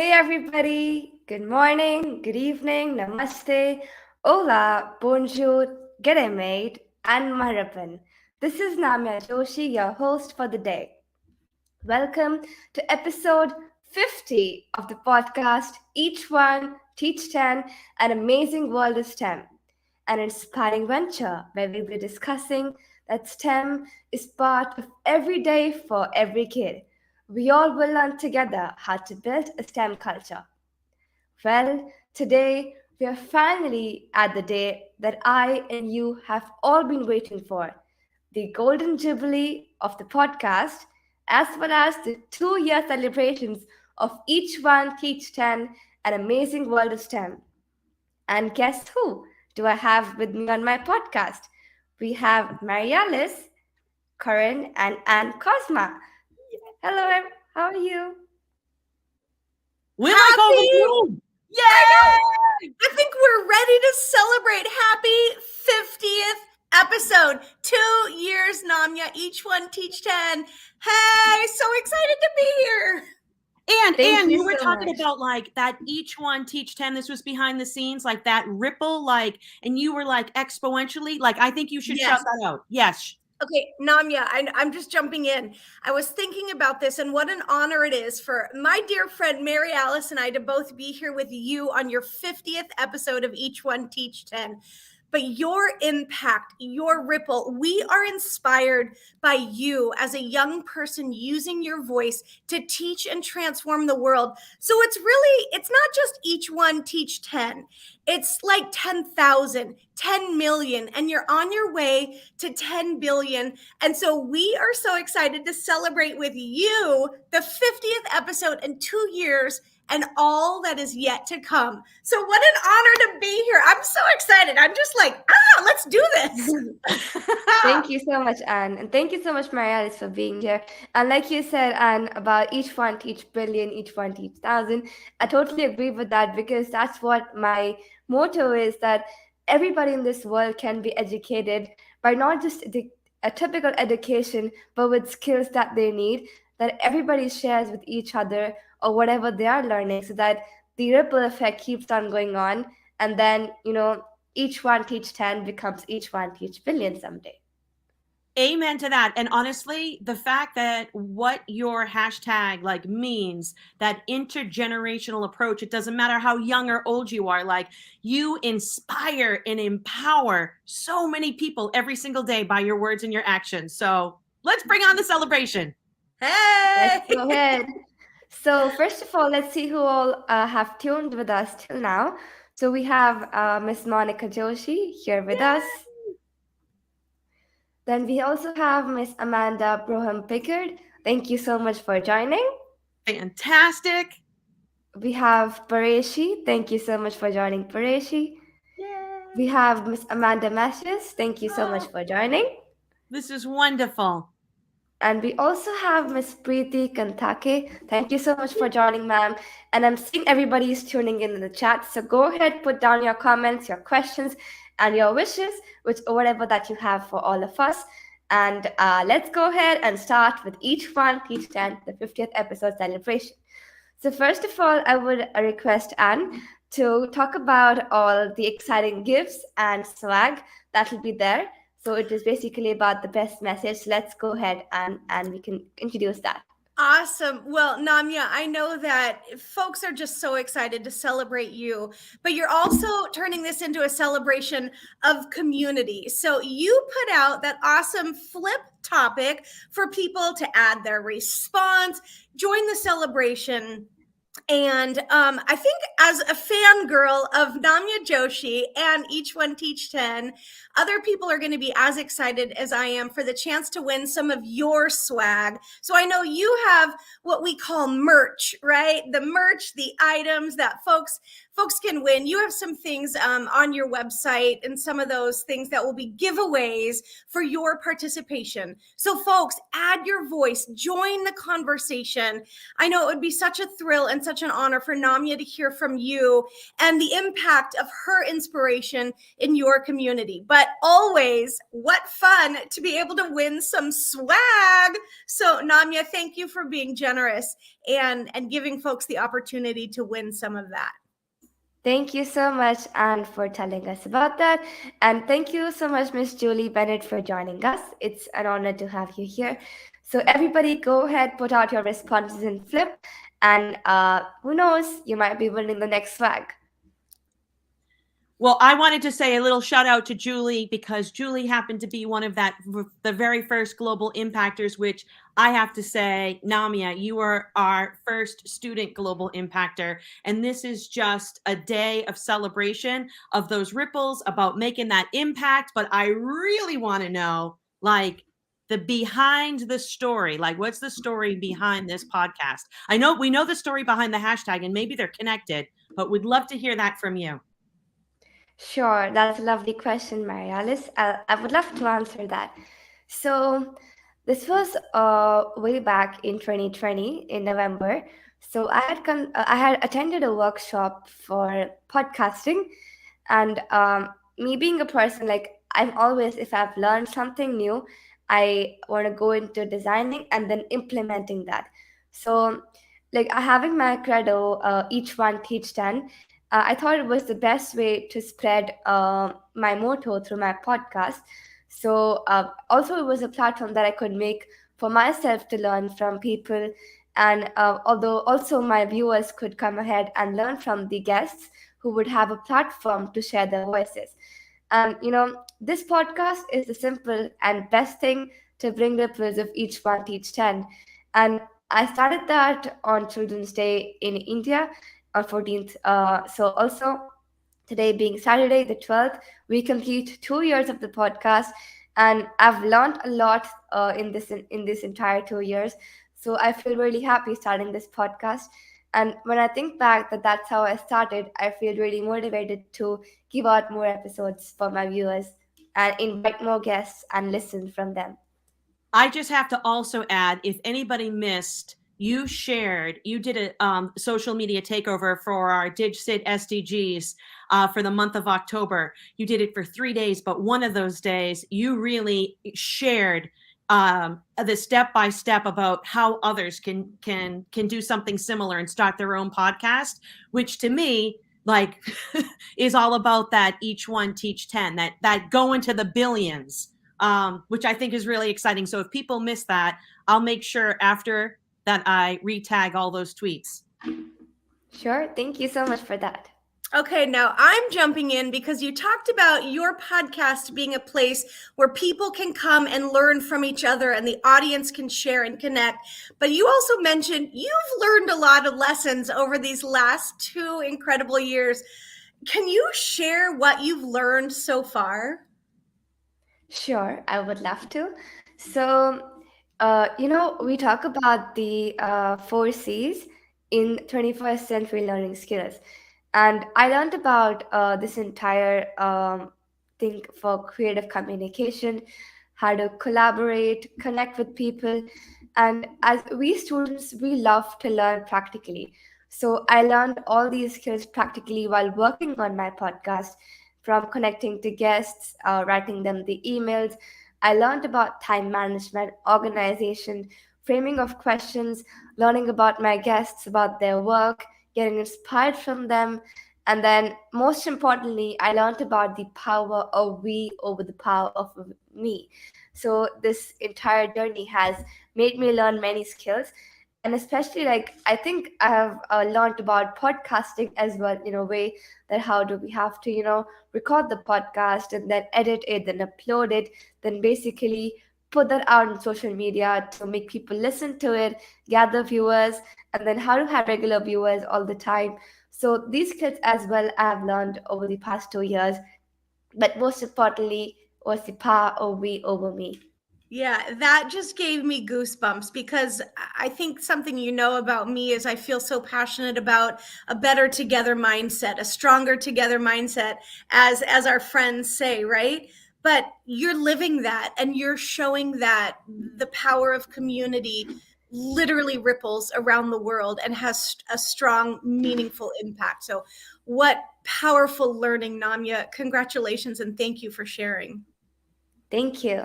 Hey everybody, good morning, good evening, namaste, hola, bonjour, g'day mate, and marapan. This is Namya Joshi, your host for the day. Welcome to episode 50 of the podcast Each One, Teach 10, An Amazing World of STEM, an inspiring venture where we'll be discussing that STEM is part of every day for every kid. We all will learn together how to build a STEM culture. Well, today we are finally at the day that I and you have all been waiting for, the golden jubilee of the podcast, as well as the 2 year celebrations of Each One Teach 10, An Amazing World of STEM. And guess who do I have with me on my podcast? We have Marialis, Corinne, and Anne Cosma. Hello, how are you? We like all the room. Yay! I think we're ready to celebrate. Happy 50th episode. 2 years, Namya. Each one teach 10. Hey, so excited to be here. And you were talking about like that each one teach 10. This was behind the scenes, like that ripple, like, and you were like exponentially, like, I think you should shout that out. Yes. Okay, Namya, I'm just jumping in. I was thinking about this and what an honor it is for my dear friend Mary Alice and I to both be here with you on your 50th episode of Each One Teach 10. But your impact, your ripple, we are inspired by you as a young person using your voice to teach and transform the world. So it's not just each one teach 10. It's like 10,000, 10 million, and you're on your way to 10 billion. And so we are so excited to celebrate with you the 50th episode in 2 years and all that is yet to come. So what an honor to be here. I'm so excited. I'm just like, let's do this. Thank you so much, Anne. And thank you so much, Marialis, for being here. And like you said, Anne, about each one teach billion, each one teach thousand, I totally agree with that because that's what my motto is, that everybody in this world can be educated by not just a typical education, but with skills that they need, that everybody shares with each other or whatever they are learning, so that the ripple effect keeps on going on. And then, each one teach 10 becomes each one teach billion someday. Amen to that. And honestly, the fact that what your hashtag like means, that intergenerational approach, it doesn't matter how young or old you are, like you inspire and empower so many people every single day by your words and your actions. So let's bring on the celebration. Hey! Let's go ahead. So first of all, let's see who all have tuned with us till now. So we have Miss Monica Joshi here with us. Then we also have Miss Amanda Broham-Pickard. Thank you so much for joining. Fantastic. We have Pareshi. Thank you so much for joining, Pareshi. Yay. We have Miss Amanda Meshes. Thank you so much for joining. This is wonderful. And we also have Miss Preeti Kantake. Thank you so much for joining, ma'am. And I'm seeing everybody is tuning in the chat. So go ahead, put down your comments, your questions, and your wishes, whatever that you have for all of us. And let's go ahead and start with each one, teach 10, the 50th episode celebration. So first of all, I would request Anne to talk about all the exciting gifts and swag that will be there. So it is basically about the best message. Let's go ahead and we can introduce that. Awesome. Well, Namya, I know that folks are just so excited to celebrate you, but you're also turning this into a celebration of community. So you put out that awesome flip topic for people to add their response, join the celebration. And I think as a fangirl of Namya Joshi and Each One Teach 10, other people are going to be as excited as I am for the chance to win some of your swag. So I know you have what we call merch, right? The merch, the items that folks can win. You have some things on your website and some of those things that will be giveaways for your participation. So folks, add your voice, join the conversation. I know it would be such a thrill and and such an honor for Namya to hear from you and the impact of her inspiration in your community. But always, what fun to be able to win some swag. So Namya, thank you for being generous and giving folks the opportunity to win some of that. Thank you so much, Anne, for telling us about that. And thank you so much, Miss Julie Bennett, for joining us. It's an honor to have you here. So everybody go ahead, put out your responses in Flip, and who knows, you might be winning the next swag. Well, I wanted to say a little shout out to Julie because Julie happened to be one of the very first global impactors, which I have to say, Namya, you are our first student global impactor. And this is just a day of celebration of those ripples about making that impact. But I really want to know, like, the behind the story, like what's the story behind this podcast? We know the story behind the hashtag and maybe they're connected, but we'd love to hear that from you. Sure, that's a lovely question, Mary Alice. I would love to answer that. So this was way back in 2020 in November. So I had attended a workshop for podcasting, and me being a person, like I'm always, if I've learned something new, I want to go into designing and then implementing that. So like having my credo, each one teach 10. I thought it was the best way to spread my motto through my podcast. So also it was a platform that I could make for myself to learn from people. And although also my viewers could come ahead and learn from the guests who would have a platform to share their voices. And, this podcast is the simple and best thing to bring ripples of each one teach 10. And I started that on Children's Day in India on 14th. So also today being Saturday the 12th, we complete 2 years of the podcast, and I've learned a lot in this entire 2 years. So I feel really happy starting this podcast. And when I think back that that's how I started, I feel really motivated to give out more episodes for my viewers and invite more guests and listen from them. I just have to also add, if anybody missed, you did a social media takeover for our DigSit SDGs for the month of October. You did it for 3 days, but one of those days you really shared the step-by-step about how others can do something similar and start their own podcast, which to me, like, is all about that each one teach 10, that go into the billions, which I think is really exciting. So if people miss that, I'll make sure after that I retag all those tweets. Sure. Thank you so much for that. Okay, now I'm jumping in because you talked about your podcast being a place where people can come and learn from each other and the audience can share and connect. But you also mentioned you've learned a lot of lessons over these last 2 incredible years. Can you share what you've learned so far? Sure, I would love to. So, we talk about the 4 C's in 21st century learning skills. And I learned about this entire thing for creative communication, how to collaborate, connect with people. And as we students, we love to learn practically. So I learned all these skills practically while working on my podcast, from connecting to guests, writing them the emails. I learned about time management, organization, framing of questions, learning about my guests, about their work, getting inspired from them. And then most importantly, I learned about the power of we over the power of me. So this entire journey has made me learn many skills. And especially, like, I think I have learned about podcasting as well, in a way that how do we have to, record the podcast and then edit it, then upload it, then basically put that out on social media to make people listen to it, gather viewers, and then how to have regular viewers all the time. So these skills as well I have learned over the past 2 years, but most importantly was the power of we over me. Yeah, that just gave me goosebumps because I think something you know about me is I feel so passionate about a better together mindset, a stronger together mindset, as our friends say, right? But you're living that and you're showing that the power of community literally ripples around the world and has a strong, meaningful impact. So what powerful learning, Namya. Congratulations and thank you for sharing. Thank you.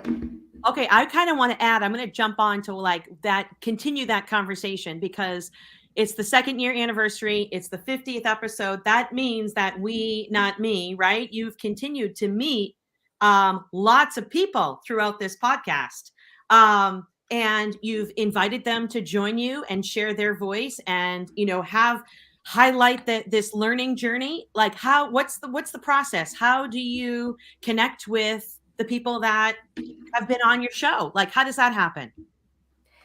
Okay, I kind of want to add, I'm going to jump on to like that, continue that conversation, because it's the 2nd year anniversary. It's the 50th episode. That means that we, not me, right? You've continued to meet lots of people throughout this podcast. And you've invited them to join you and share their voice and, highlight this learning journey. Like what's the process? How do you connect with the people that have been on your show? Like, how does that happen?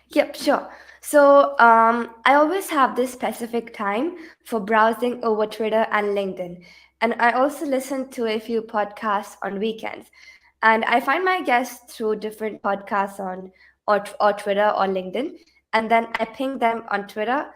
Yep, sure. So I always have this specific time for browsing over Twitter and LinkedIn. And I also listen to a few podcasts on weekends. And I find my guests through different podcasts or Twitter or LinkedIn. And then I ping them on Twitter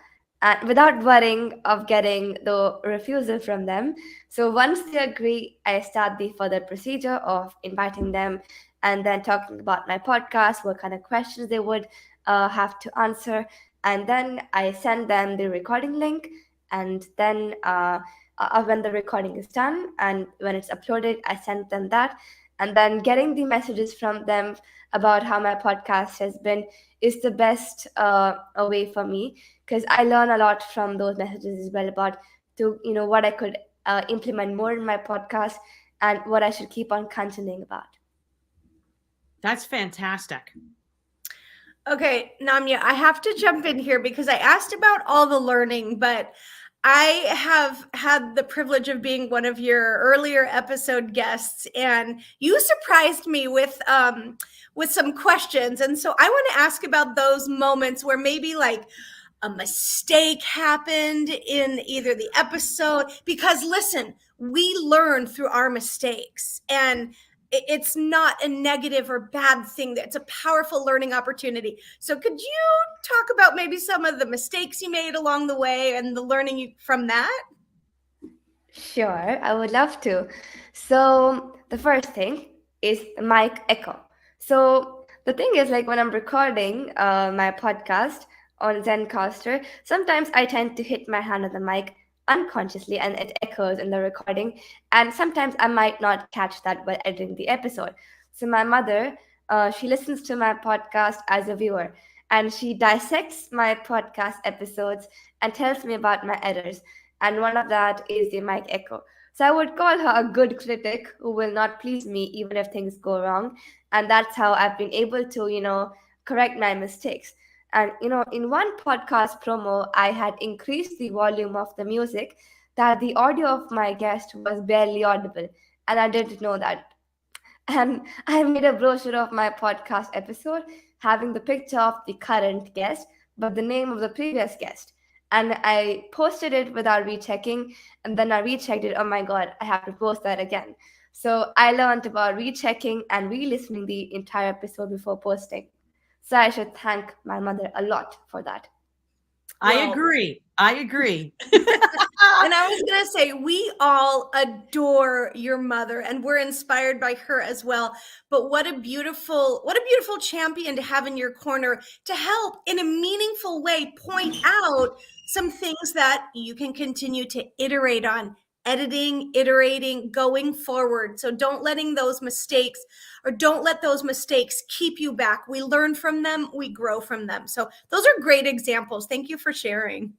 without worrying of getting the refusal from them. So once they agree, I start the further procedure of inviting them and then talking about my podcast, what kind of questions they would have to answer. And then I send them the recording link. And then when the recording is done and when it's uploaded, I send them that. And then getting the messages from them about how my podcast has been is the best way for me, because I learn a lot from those messages as well about what I could implement more in my podcast and what I should keep on continuing about. That's fantastic. Okay, Namya, I have to jump in here because I asked about all the learning, but I have had the privilege of being one of your earlier episode guests, and you surprised me with some questions. And so I want to ask about those moments where maybe like a mistake happened in either the episode, because listen, we learn through our mistakes, and it's not a negative or bad thing. It's a powerful learning opportunity. So could you talk about maybe some of the mistakes you made along the way and the learning from that? Sure, I would love to. So the first thing is mic echo. So the thing is, like when I'm recording my podcast on Zencaster, sometimes I tend to hit my hand on the mic unconsciously and it echoes in the recording. And sometimes I might not catch that while editing the episode. So my mother, she listens to my podcast as a viewer and she dissects my podcast episodes and tells me about my errors. And one of that is the mic echo. So I would call her a good critic who will not please me even if things go wrong. And that's how I've been able to, correct my mistakes. And, in one podcast promo, I had increased the volume of the music that the audio of my guest was barely audible. And I didn't know that. And I made a brochure of my podcast episode having the picture of the current guest, but the name of the previous guest. And I posted it without rechecking. And then I rechecked it. Oh my God, I have to post that again. So I learned about rechecking and re-listening the entire episode before posting. So I should thank my mother a lot for that. I agree. And I was going to say, we all adore your mother and we're inspired by her as well. But what a beautiful champion to have in your corner to help in a meaningful way point out some things that you can continue to iterate on. Editing, iterating, going forward. So don't let those mistakes keep you back. We learn from them, we grow from them. So those are great examples. Thank you for sharing.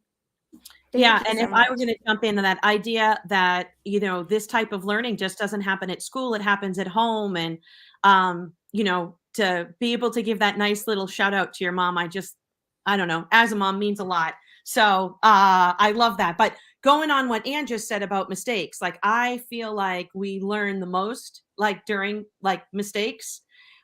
Yeah, and if I were going to jump into that idea that, this type of learning just doesn't happen at school, it happens at home. And, to be able to give that nice little shout out to your mom, I don't know, as a mom means a lot. So I love that. But going on what Ann just said about mistakes, like I feel like we learn the most like during like mistakes.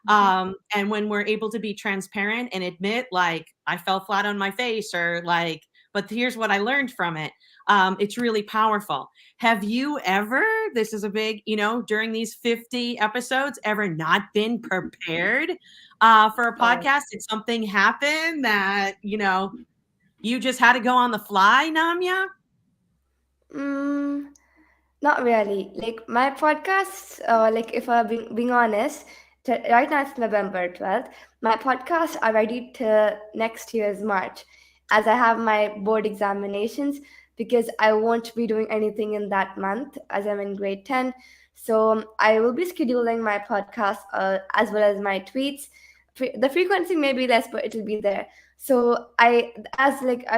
And when we're able to be transparent and admit like I fell flat on my face or like, but here's what I learned from it. It's really powerful. Have you ever, this is a big, during these 50 episodes, ever not been prepared for a podcast? Did something happen that, you just had to go on the fly, Namya? Not really. Like my podcasts, like if I'm being honest, right now it's November 12th. My podcasts are ready to next year's March, as I have my board examinations, because I won't be doing anything in that month as I'm in grade 10. So I will be scheduling my podcast as well as my tweets. The frequency may be less, but it'll be there. So I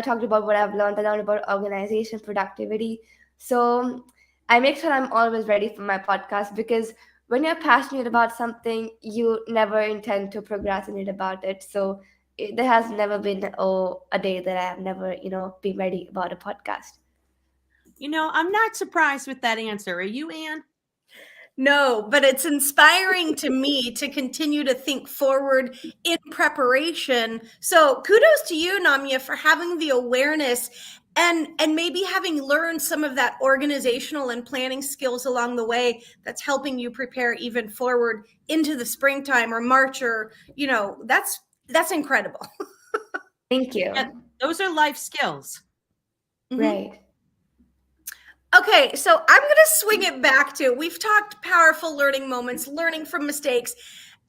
talked about what I've learned. I learned about organization, productivity. So I make sure I'm always ready for my podcast, because when you're passionate about something, you never intend to procrastinate about it. So there has never been a day that I have never, been ready about a podcast. I'm not surprised with that answer. Are you, Anne? No, but it's inspiring to me to continue to think forward in preparation. So kudos to you, Namya, for having the awareness and maybe having learned some of that organizational and planning skills along the way that's helping you prepare even forward into the springtime or March, or that's incredible. Thank you. Yeah, those are life skills. Right. Okay, so I'm going to swing it back to, we've talked powerful learning moments, learning from mistakes,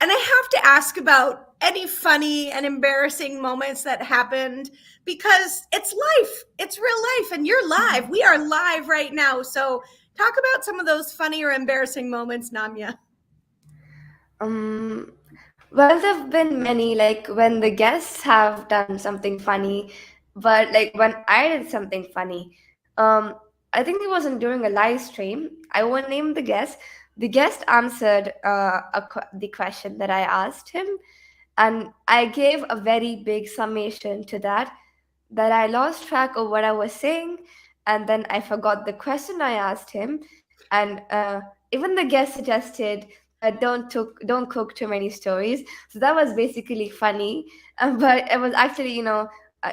and I have to ask about any funny and embarrassing moments that happened, because it's life, it's real life, and you're live. We are live right now. So talk about some of those funny or embarrassing moments, Namya. Well, there have been many, like when the guests have done something funny, but like when I did something funny, I think it wasn't during a live stream. I won't name the guest. The guest answered the question that I asked him, and I gave a very big summation to that I lost track of what I was saying, and then I forgot the question I asked him, and even the guest suggested don't cook too many stories. So that was basically funny, but it was actually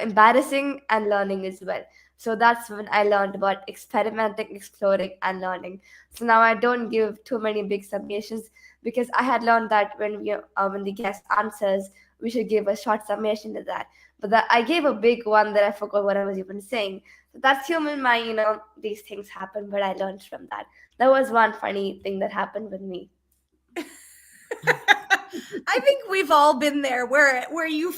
embarrassing and learning as well. So that's when I learned about experimenting, exploring, and learning. So now I don't give too many big summations, because I had learned that when the guest answers, we should give a short summation to that. But I gave a big one that I forgot what I was even saying. So that's human mind, these things happen, but I learned from that. That was one funny thing that happened with me. I think we've all been there where you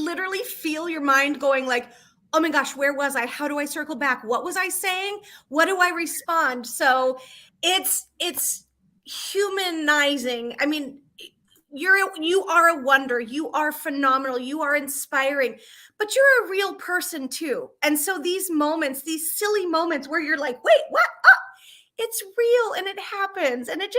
literally feel your mind going like, oh my gosh, where was I? How do I circle back? What was I saying? What do I respond? So it's humanizing. I mean, you are a wonder. You are phenomenal. You are inspiring, but you're a real person too. And so these moments, these silly moments where you're like, wait, what? Oh, it's real and it happens. And it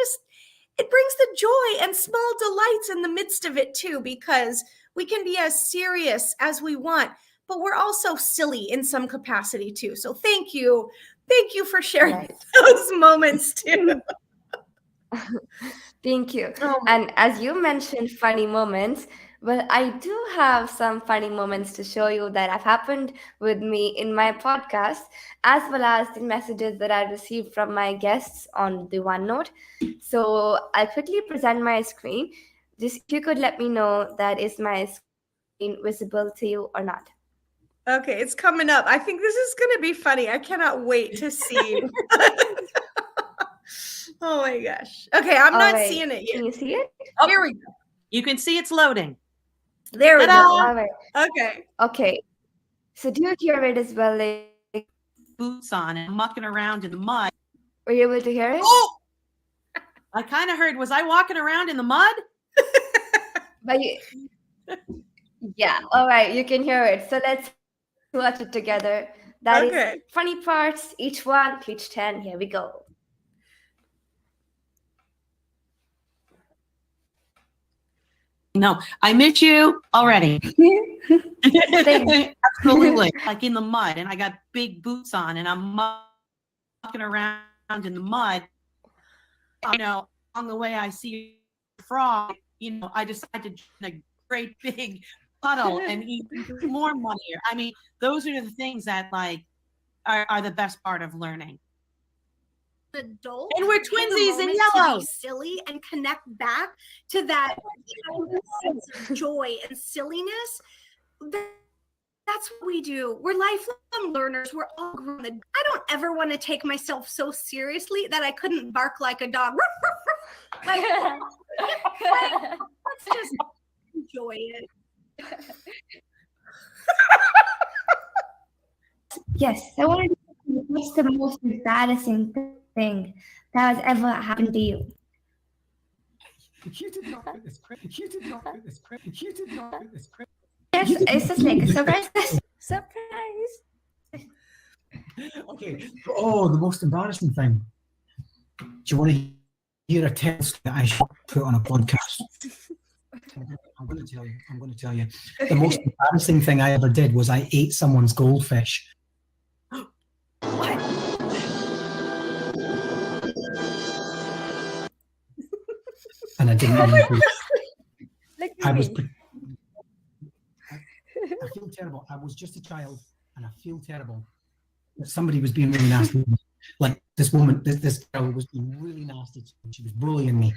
brings the joy and small delights in the midst of it too, because we can be as serious as we want, but we're also silly in some capacity too. So thank you for sharing those moments too. Thank you. And as you mentioned funny moments, well, I do have some funny moments to show you that have happened with me in my podcast, as well as the messages that I received from my guests on the OneNote. So I'll quickly present my screen. Just if you could let me know that is my screen visible to you or not. Okay, it's coming up. I think this is going to be funny. I cannot wait to see. Oh my gosh. Okay, I'm not seeing it yet. Can you see it? Oh, here we go. You can see it's loading. There we go. All right. Okay. So do you hear it as well? Like, boots on and mucking around in the mud. were you able to hear it? Oh! I kind of heard, was I walking around in the mud? But yeah, all right, you can hear it. So let's watch it together. That is funny parts, each one, teach 10. Here we go. No, I miss you already. Absolutely. Like in the mud, and I got big boots on, and I'm walking around in the mud. On the way I see a frog, I decided to join a great big puddle and eat more mud here. I mean, those are the things that are the best part of learning. Adult, and we're twinsies in yellow. To be silly and connect back to that sense of joy and silliness. That's what we do. We're lifelong learners. We're all grown. I don't ever want to take myself so seriously that I couldn't bark like a dog. Like, yeah, Let's just enjoy it. Yes, I wanted to know what's the most embarrassing thing that has ever happened to you? You did not put this credit. You did not put this credit. You did not put this credit. Yes, it's just like a surprise. Surprise. Okay. Oh, the most embarrassing thing. Do you want to hear a test that I should put on a podcast? I'm going to tell you. I'm going to tell you. The most embarrassing thing I ever did was I ate someone's goldfish. What? And I didn't mean to. Like I was. me. I feel terrible. I was just a child, and I feel terrible that somebody was being really nasty. Like this woman, this girl was being really nasty. She was bullying me,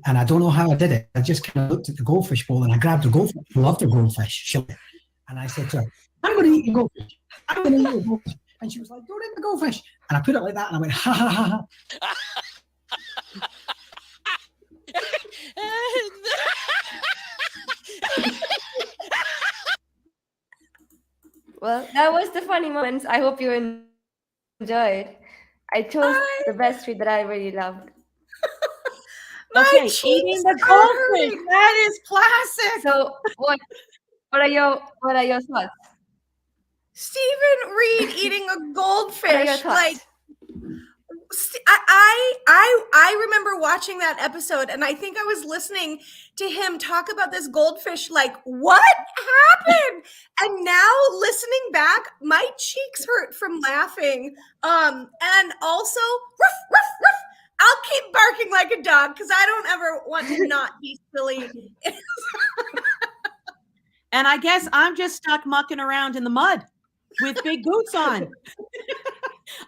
and I don't know how I did it. I just kind of looked at the goldfish bowl and I grabbed her goldfish. I loved her goldfish, and I said to her, "I'm going to eat your goldfish. I'm going to eat your goldfish." And she was like, "Don't eat the goldfish." And I put it like that, and I went, "Ha ha ha ha." Well, that was the funny moments. I hope you enjoyed. I chose the best treat that I really loved. My Okay, cheeks eating the are goldfish. hurting. That is classic. So what are your thoughts? Stephen Reed eating a What are your goldfish. thoughts? Like, I remember watching that episode, and I think I was listening to him talk about this goldfish. Like, what happened? And now listening back, my cheeks hurt from laughing. And also, ruff, ruff, ruff. I'll keep barking like a dog because I don't ever want to not be silly. And I guess I'm just stuck mucking around in the mud with big boots on.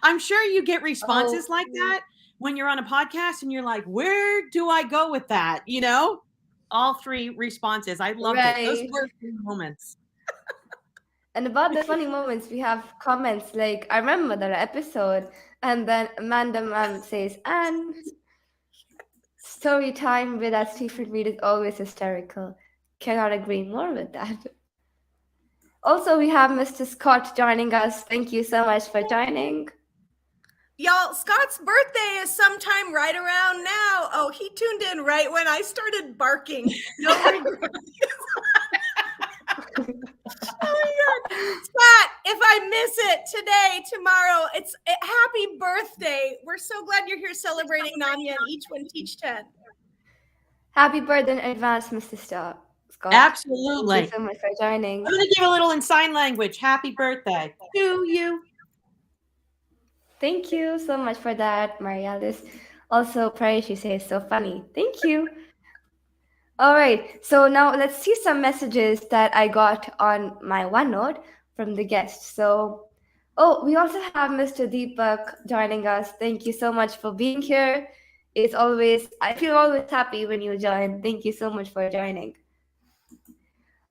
I'm sure you get responses like that when you're on a podcast and you're like, where do I go with that? You know, all three responses. I loved it. Those Right. were good moments. And about the funny moments, we have comments like, I remember that episode, and then Amanda Ma'am says, and story time with that Stephen Reed is always hysterical. Cannot agree more with that. Also, we have Mr. Scott joining us. Thank you so much for joining. Y'all, Scott's birthday is sometime right around now. Oh, he tuned in right when I started barking. No regret. Oh my God. Scott, if I miss it today, tomorrow, happy birthday. We're so glad you're here celebrating Namya and Each One Teach 10. Happy birthday in advance, Mr. Scott. Absolutely. Thank you so much for joining. I'm going to give a little in sign language. Happy birthday to you. Thank you so much for that, Marialis. Also, Praise, she says, so funny. Thank you. All right, so now let's see some messages that I got on my OneNote from the guests. So, we also have Mr. Deepak joining us. Thank you so much for being here. I feel always happy when you join. Thank you so much for joining.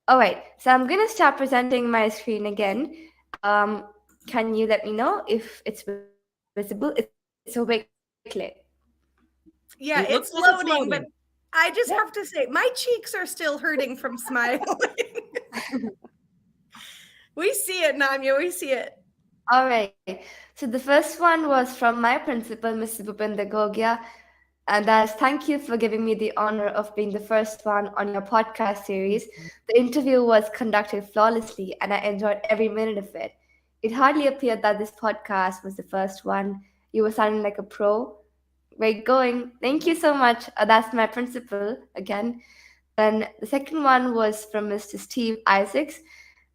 All right, so I'm going to start presenting my screen again. Can you let me know if it's visible? It's so big. Yeah, It it's looks like it's loading, but loading. I just have to say, my cheeks are still hurting from smiling. We see it, Namya, we see it. All right, so the first one was from my principal, Mr. Bhupinder Gogia, and that's thank you for giving me the honor of being the first one on your podcast series. The interview was conducted flawlessly, and I enjoyed every minute of it. It hardly appeared that this podcast was the first one. You were sounding like a pro. Great going. Thank you so much. That's my principal again. Then the second one was from Mr. Steve Isaacs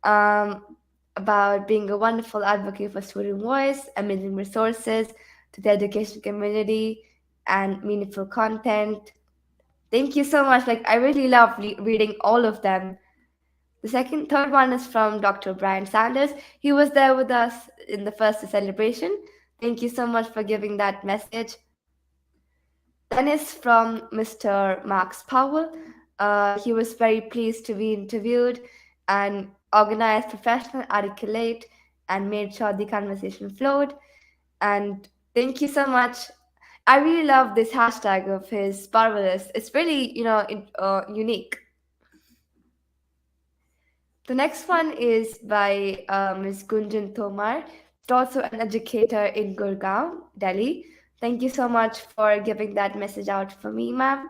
about being a wonderful advocate for student voice, amazing resources to the education community, and meaningful content. Thank you so much. Like, I really love reading all of them. The third one is from Dr. Brian Sanders. He was there with us in the first celebration. Thank you so much for giving that message. Then is from Mr. Marks Powell. He was very pleased to be interviewed and organized, professional, articulate, and made sure the conversation flowed. And thank you so much. I really love this hashtag of his, marvelous. It's really, unique. The next one is by Ms. Gunjan Tomar, also an educator in Gurgaon, Delhi. Thank you so much for giving that message out for me, ma'am.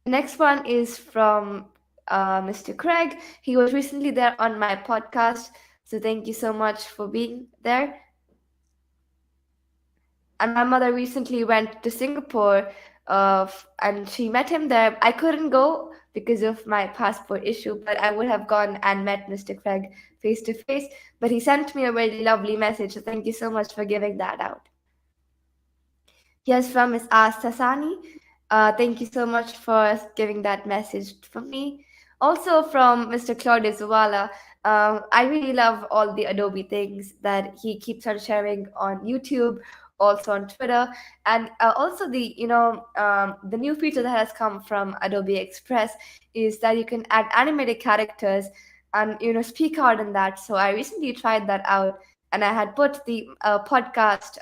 The next one is from Mr. Craig. He was recently there on my podcast, so thank you so much for being there. And my mother recently went to Singapore, and she met him there. I couldn't go because of my passport issue, but I would have gone and met Mr. Craig face to face. But he sent me a really lovely message, so thank you so much for giving that out. Here's from Ms. Sasani. Thank you so much for giving that message for me. Also from Mr. Claudio Zuwala. I really love all the Adobe things that he keeps on sharing on YouTube, also on Twitter, and also the new feature that has come from Adobe Express is that you can add animated characters and speak out in that. So I recently tried that out, and I had put the podcast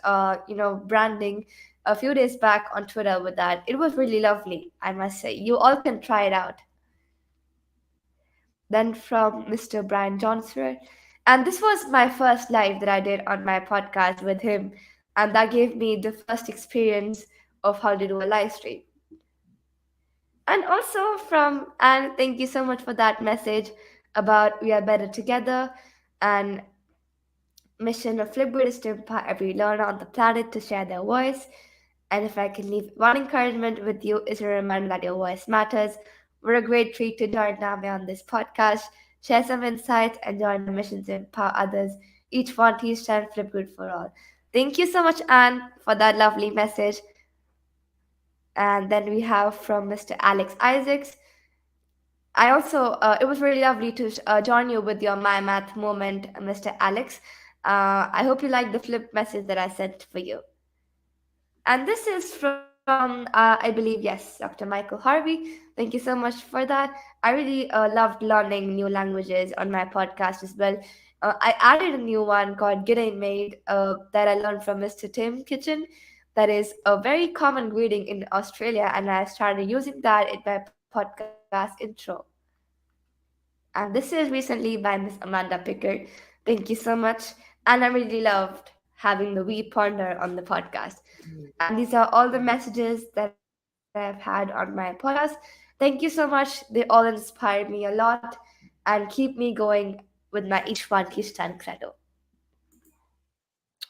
branding a few days back on Twitter with that. It was really lovely, I must say. You all can try it out. Then from Mr. Brian Johnson. And this was my first live that I did on my podcast with him. And that gave me the first experience of how to do a live stream. And also from Anne, thank you so much for that message about we are better together. And mission of Flipgrid is to empower every learner on the planet to share their voice. And if I can leave one encouragement with you, is a reminder that your voice matters. We're a great treat to join Nami on this podcast, share some insights, and join the mission to empower others. Each one teach and Flipgrid for all. Thank you so much, Anne, for that lovely message. And then we have from Mr. Alex Isaacs. I also, it was really lovely to join you with your My Math moment, Mr. Alex. I hope you like the flip message that I sent for you. And this is from, I believe, yes, Dr. Michael Harvey. Thank you so much for that. I really loved learning new languages on my podcast as well. I added a new one called G'day Mate that I learned from Mr. Tim Kitchen. That is a very common greeting in Australia, and I started using that in my podcast intro. And this is recently by Miss Amanda Pickard. Thank you so much. And I really loved having the wee ponder on the podcast. And these are all the messages that I've had on my podcast. Thank you so much. They all inspire me a lot and keep me going with my each one Kistan credo.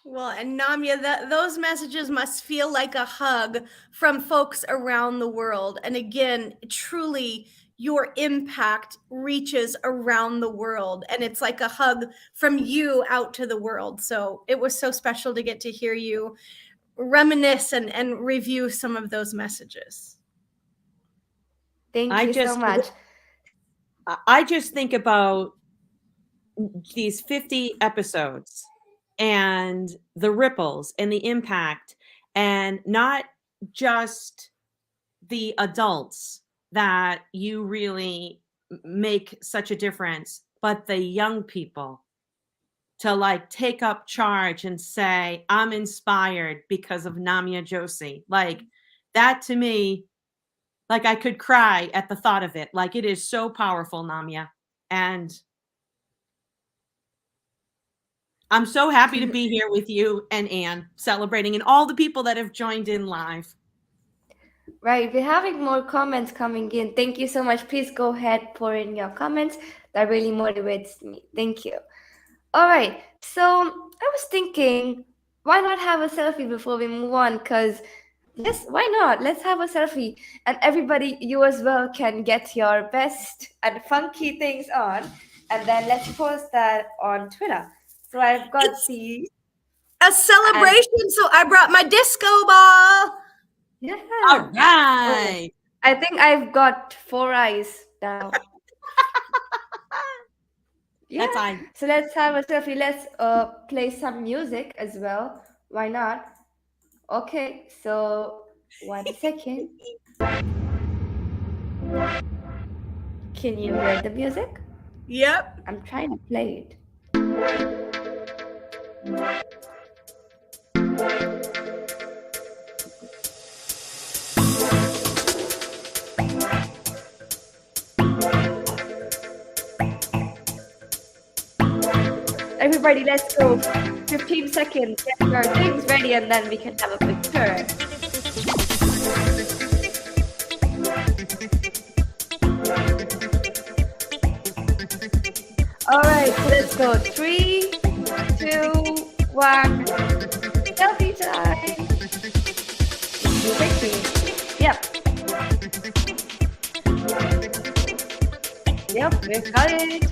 Well, and Namya, those messages must feel like a hug from folks around the world. And again, truly, your impact reaches around the world, and it's like a hug from you out to the world. So it was so special to get to hear you reminisce and review some of those messages. Thank you so much. I just think about these 50 episodes and the ripples and the impact, and not just the adults that you really make such a difference, but the young people to like take up charge and say, I'm inspired because of Namya Joshi. Like that to me, like I could cry at the thought of it. Like it is so powerful, Namya. And I'm so happy to be here with you and Anne celebrating, and all the people that have joined in live. Right, we're having more comments coming in. Thank you so much. Please go ahead, pour in your comments. That really motivates me. Thank you. All right, so I was thinking, why not have a selfie before we move on? Because yes, why not? Let's have a selfie. And everybody, you as well, can get your best and funky things on. And then let's post that on Twitter. So I've got a celebration. So I brought my disco ball. Yeah. All right. I think I've got 4 eyes now. Yeah. That's fine. So let's have a selfie. Let's play some music as well. Why not? Okay, so 1 second. Can you hear the music? Yep. I'm trying to play it. everybody, let's go. 15 seconds, get your things ready, and then we can have a picture. All right, so let's go. 3, 2, 1. Selfie time. Yep. Yep, we got it.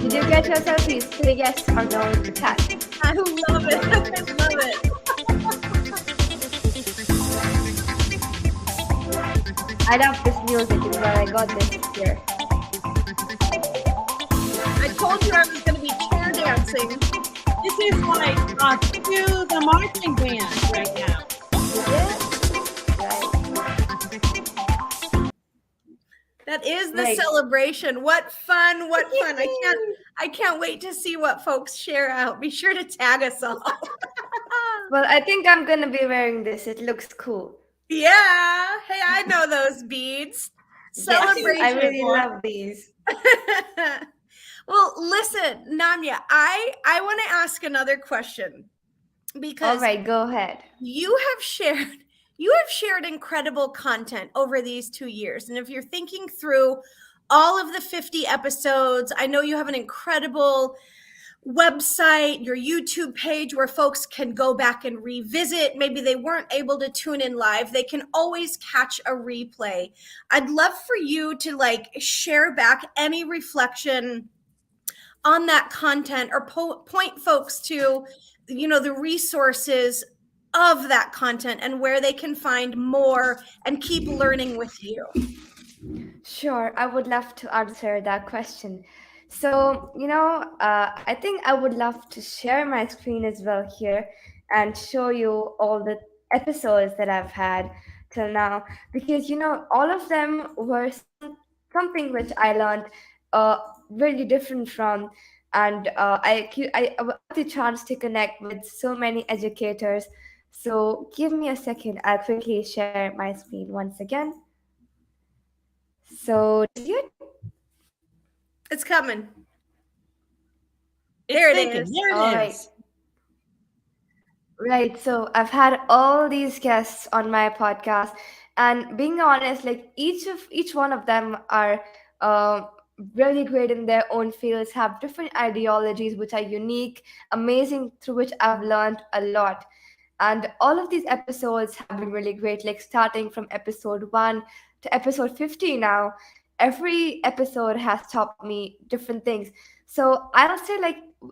Did you get your selfies? Say yes or no in the chat. I love it. I love it. I love this music as well. I got this here. I told you I was going to be chair dancing. This is like to the marching band right now. Yeah. Right. That is the Right. celebration. What fun. What fun. I can't wait to see what folks share out. Be sure to tag us all. Well, I think I'm gonna be wearing this. It looks cool. Yeah. Hey, I know those beads. Celebration. Yes, I really for- love these. Well, listen, Namya, I want to ask another question because All right, go ahead. you have shared incredible content over these 2 years. And if you're thinking through all of the 50 episodes, I know you have an incredible website, your YouTube page where folks can go back and revisit. Maybe they weren't able to tune in live. They can always catch a replay. I'd love for you to share back any reflection on that content or point folks to, the resources of that content and where they can find more and keep learning with you. Sure, I would love to answer that question. So, I think I would love to share my screen as well here and show you all the episodes that I've had till now, because, all of them were something which I learned really different from. And I had the chance to connect with so many educators. So give me a second. I'll quickly share my screen once again. So It's coming. It's There it thinking. is. There it All is. right. So I've had all these guests on my podcast, and being honest, each one of them are really great in their own fields, have different ideologies which are unique, amazing, through which I've learned a lot. And all of these episodes have been really great, like starting from episode 1 to episode 50 now. Every episode has taught me different things. So I'll say,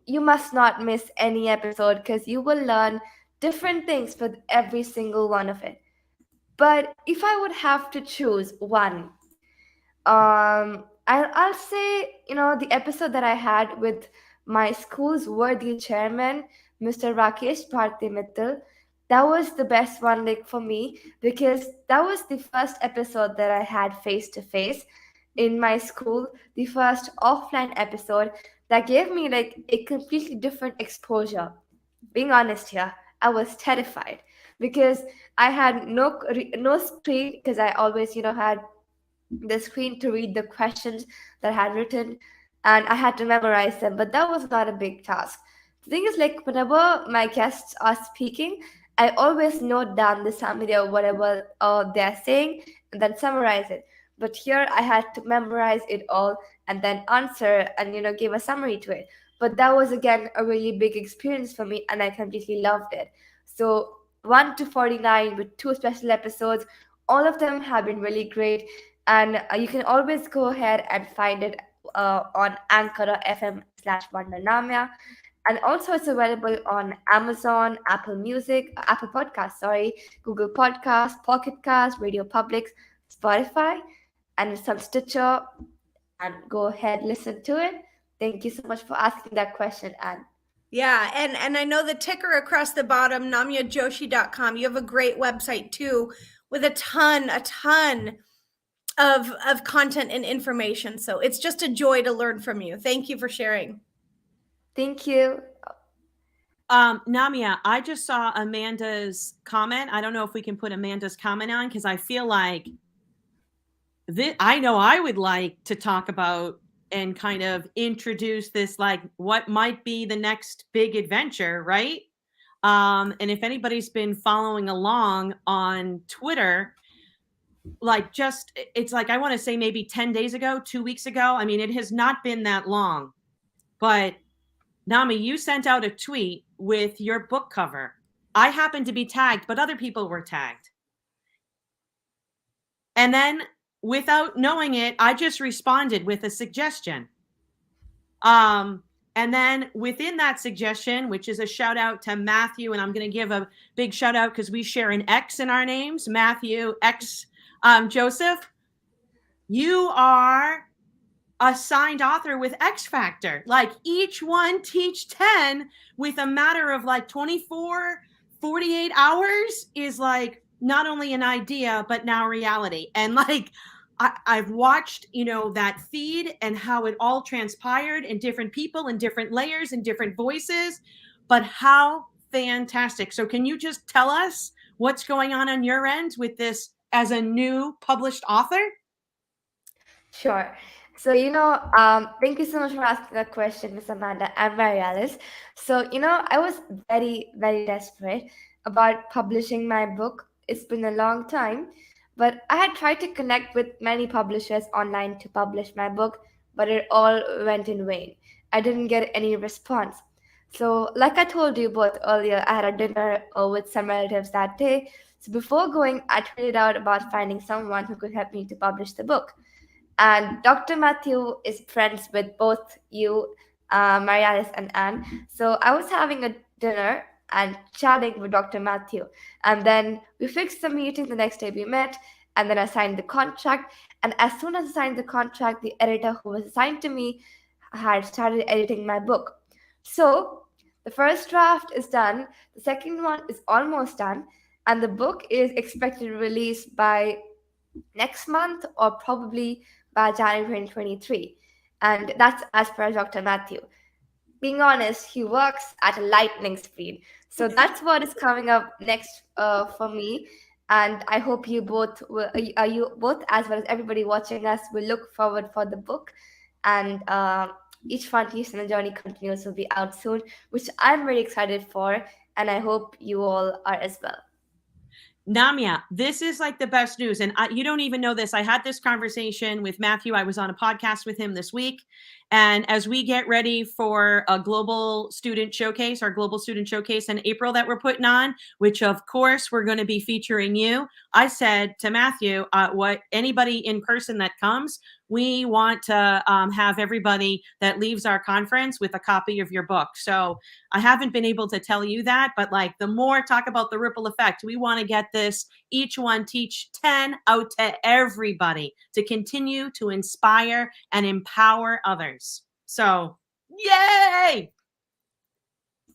you must not miss any episode, because you will learn different things with every single one of it. But if I would have to choose one, I'll say, the episode that I had with my school's worthy chairman, Mr. Rakesh Bharti Mittal, that was the best one, for me, because that was the first episode that I had face to face in my school, the first offline episode that gave me a completely different exposure. Being honest here, I was terrified because I had no screen, because I always, had the screen to read the questions that I had written, and I had to memorize them. But that was not a big task. The thing is, whenever my guests are speaking, I always note down the summary of whatever they're saying and then summarize it. But here I had to memorize it all and then answer and give a summary to it. But that was again a really big experience for me, and I completely loved it. So 1 to 49 with 2 special episodes, all of them have been really great. And you can always go ahead and find it on anchor.fm/Vandanamya. And also it's available on Amazon, Apple Podcasts, Google Podcasts, Pocket Casts, Radio Public, Spotify, and it's on Stitcher. And go ahead, listen to it. Thank you so much for asking that question, Anne. Yeah, and I know the ticker across the bottom, namyajoshi.com. You have a great website too, with a ton of content and information. So it's just a joy to learn from you. Thank you for sharing. Thank you. Namya, I just saw Amanda's comment. I don't know if we can put Amanda's comment on, because I feel like I know I would like to talk about and kind of introduce this, like, what might be the next big adventure, right? And if anybody's been following along on Twitter, like, just, it's like, I want to say maybe 10 days ago, 2 weeks ago. I mean, it has not been that long, but Nami, you sent out a tweet with your book cover. I happened to be tagged, but other people were tagged. And then, without knowing it, I just responded with a suggestion. And then within that suggestion, which is a shout out to Matthew, and I'm going to give a big shout out because we share an X in our names, Matthew X Joseph, you are a signed author with X Factor. Like, each one teach 10 with a matter of like 24, 48 hours is like not only an idea, but now reality. And like, I've watched, that feed and how it all transpired, and different people and different layers and different voices, but how fantastic. So can you just tell us what's going on your end with this as a new published author? Sure. So, thank you so much for asking that question, Miss Amanda and Mary Alice. So, I was very, very desperate about publishing my book. It's been a long time, but I had tried to connect with many publishers online to publish my book, but it all went in vain. I didn't get any response. So, like I told you both earlier, I had a dinner with some relatives that day. So, before going, I tweeted out about finding someone who could help me to publish the book. And Dr. Matthew is friends with both you, Mary Alice, and Anne. So I was having a dinner and chatting with Dr. Matthew. And then we fixed the meeting. The next day we met, and then I signed the contract. And as soon as I signed the contract, the editor who was assigned to me had started editing my book. So the first draft is done. The second one is almost done. And the book is expected to release by next month, or probably by January 2023. And that's as per Dr. Matthew. Being honest, he works at a lightning speed. So that's what is coming up next for me. And I hope you both, you both as well as everybody watching us, will look forward for the book. And Each Frontiers and the Journey Continues will be out soon, which I'm really excited for. And I hope you all are as well. Namia, this is like the best news. And you don't even know this. I had this conversation with Matthew. I was on a podcast with him this week. And as we get ready for a global student showcase, our global student showcase in April that we're putting on, which of course we're going to be featuring you, I said to Matthew, what anybody in person that comes, we want to have everybody that leaves our conference with a copy of your book. So I haven't been able to tell you that, but like, the more talk about the ripple effect, we want to get this Each One Teach 10 out to everybody to continue to inspire and empower others. So, yay!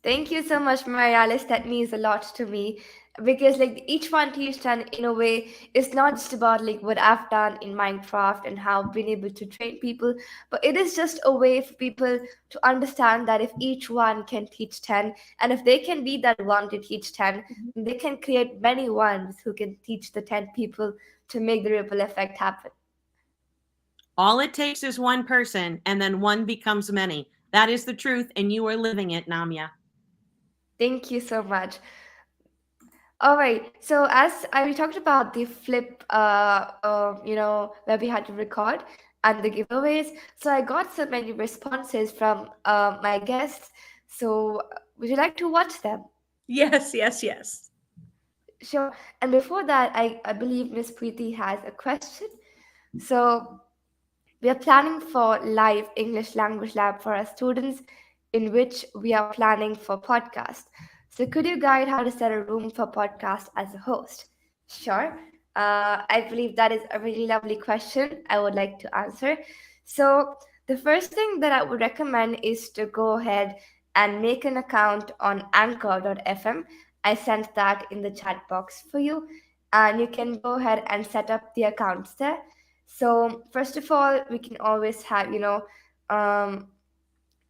Thank you so much, Mary Alice. That means a lot to me, because like Each One Teach 10, in a way, is not just about like what I've done in Minecraft and how I've been able to train people, but it is just a way for people to understand that if each one can teach 10, and if they can be that one to teach 10, they can create many ones who can teach the 10 people to make the ripple effect happen. All it takes is one person, and then one becomes many. That is the truth, and you are living it, Namia. Thank you so much. All right. So as we talked about the flip, where we had to record and the giveaways. So I got so many responses from my guests. So would you like to watch them? Yes. Sure. And before that, I believe Miss Preeti has a question. So we are planning for live English language lab for our students, in which we are planning for podcast. So could you guide how to set a room for podcast as a host? Sure. I believe that is a really lovely question I would like to answer. So the first thing that I would recommend is to go ahead and make an account on anchor.fm. I sent that in the chat box for you, and you can go ahead and set up the accounts there. So first of all, we can always have,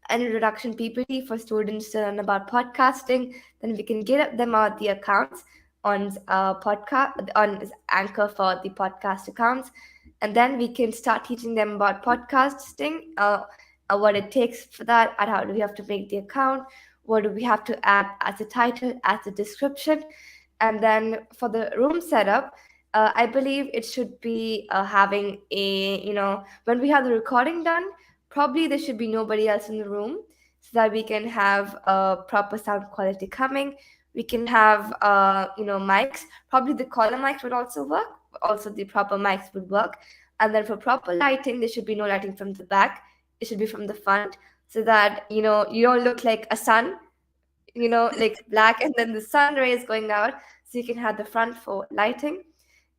an introduction PPT for students to learn about podcasting. Then we can get them out the accounts on podcast on Anchor for the podcast accounts. And then we can start teaching them about podcasting, what it takes for that, and how do we have to make the account, what do we have to add as a title, as a description. And then for the room setup, I believe it should be having a, when we have the recording done, probably there should be nobody else in the room so that we can have a proper sound quality coming. We can have, mics. Probably the collar mics would also work. Also, the proper mics would work. And then for proper lighting, there should be no lighting from the back. It should be from the front so that, you don't look like a sun, like black and then the sun rays going out. So you can have the front for lighting.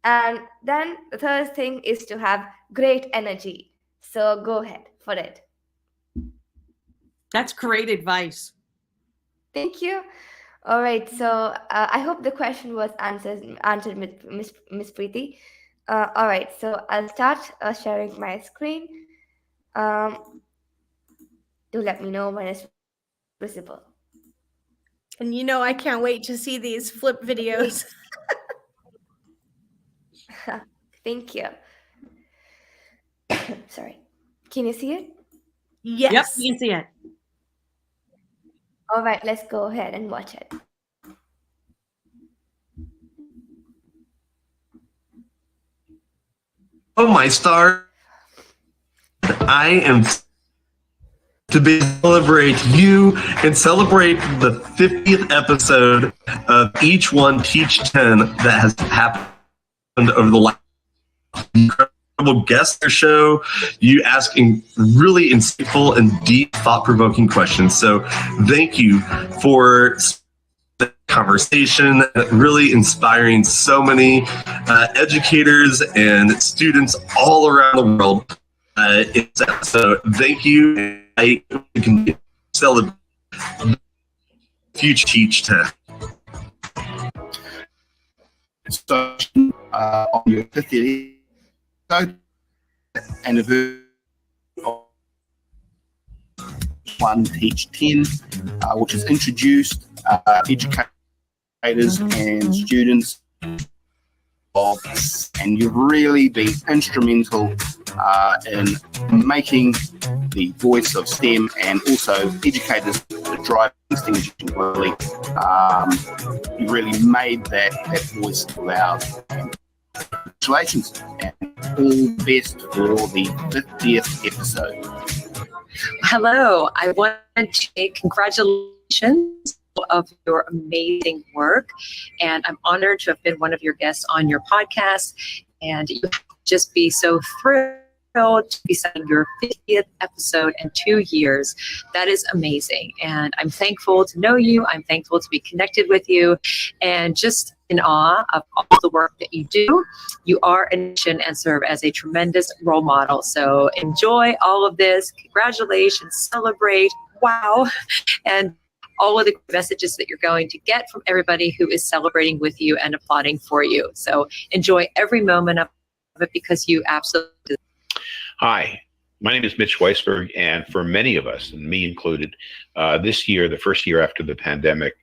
And then the third thing is to have great energy. So go ahead for it. That's great advice. Thank you. All right. So I hope the question was answered, Miss Preeti. All right. So I'll start sharing my screen. Do let me know when it's visible. And I can't wait to see these flip videos. Thank you. Sorry. Can you see it? Yes. Yep, you can see it. All right, let's go ahead and watch it. Oh, my star. I am to be celebrate you and celebrate the 50th episode of Each One Teach 10 that has happened over the last incredible guest show. You asking really insightful and deep, thought-provoking questions. So thank you for the conversation, really inspiring so many educators and students all around the world. So thank you. I can celebrate future Teach 10. So on your 50th anniversary of One Teach 10, which has introduced educators and students of, and you've really been instrumental in making the voice of STEM and also educators to drive STEM education really. You really made that voice loud. Congratulations and all the best for the 50th episode. Hello, I want to say congratulations of your amazing work, and I'm honored to have been one of your guests on your podcast, and you just be so thrilled to be setting your 50th episode in 2 years. That is amazing, and I'm thankful to know you. I'm thankful to be connected with you, and just in awe of all the work that you do. You are a nation and serve as a tremendous role model. So enjoy all of this. Congratulations, celebrate, wow, and all of the messages that you're going to get from everybody who is celebrating with you and applauding for you. So enjoy every moment of it because you absolutely. Hi, my name is Mitch Weisberg, and for many of us, and me included, this year, the first year after the pandemic,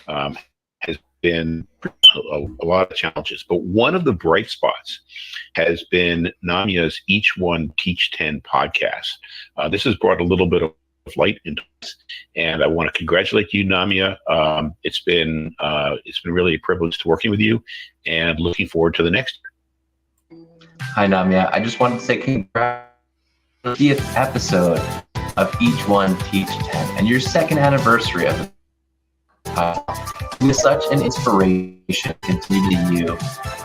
has been a lot of challenges. But one of the bright spots has been Namia's Each One Teach 10 podcast. This has brought a little bit of light into this, and I want to congratulate you, Namia. It's been really a privilege to working with you, and looking forward to the next year. Hi, Namia. I just wanted to say congrats on the 50th episode of Each One Teach 10 and your second anniversary of the podcast. It was such an inspiration to continue to you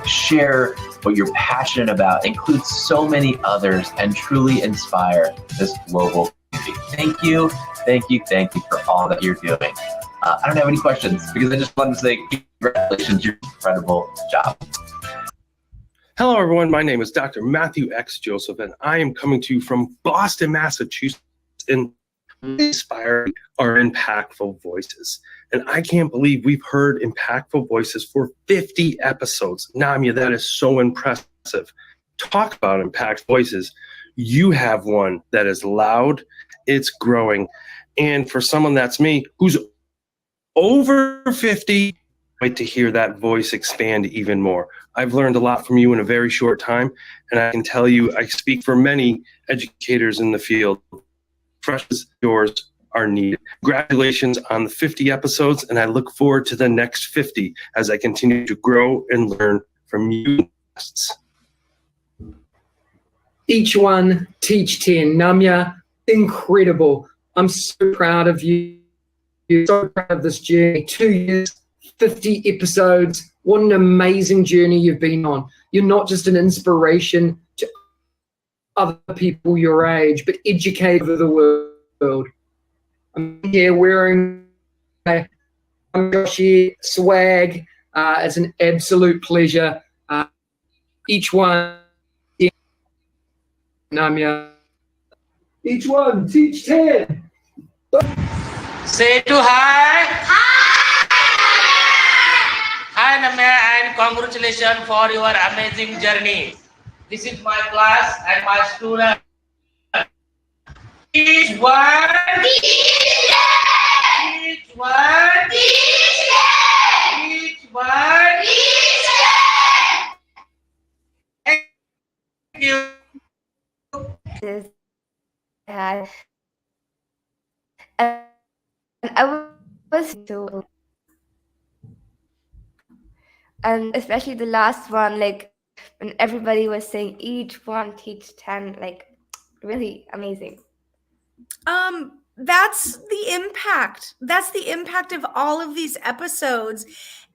share what you're passionate about, include so many others, and truly inspire this global community. Thank you for all that you're doing. I don't have any questions because I just wanted to say congratulations, your incredible job. Hello, everyone. My name is Dr. Matthew X. Joseph, and I am coming to you from Boston, Massachusetts, and inspiring our impactful voices. And I can't believe we've heard impactful voices for 50 episodes. Namia, that is so impressive. Talk about impact voices. You have one that is loud, it's growing. And for someone that's me, who's over 50, wait to hear that voice expand even more. I've learned a lot from you in a very short time, and I can tell you I speak for many educators in the field. Fresh as yours are needed. Congratulations on the 50 episodes, and I look forward to the next 50 as I continue to grow and learn from you guests. Each one, teach 10. Namya, incredible. I'm so proud of you. So proud of this journey. 2 years, 50 episodes. What an amazing journey you've been on. You're not just an inspiration to other people your age, but educate over the world. I'm here wearing my Joshi swag. It's an absolute pleasure. Each one, Namya. Each one, teach 10. Say to hi. Hi Namya, and congratulations for your amazing journey. This is my class and my student. Each one. Each one. Each one. Thank you. And I was so, and especially the last one, like when everybody was saying each one teach 10, like really amazing. That's the impact. That's the impact of all of these episodes.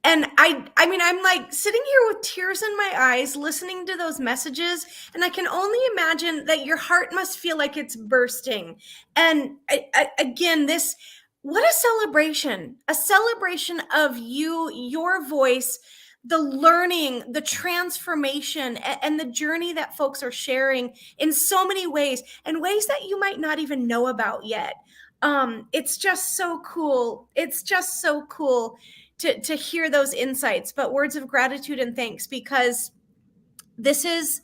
And I mean, I'm like sitting here with tears in my eyes, listening to those messages, and I can only imagine that your heart must feel like it's bursting. And again, what a celebration of you, your voice, the learning, the transformation, and the journey that folks are sharing in so many ways, and ways that you might not even know about yet. It's just so cool. It's just so cool to hear those insights, but words of gratitude and thanks, because this is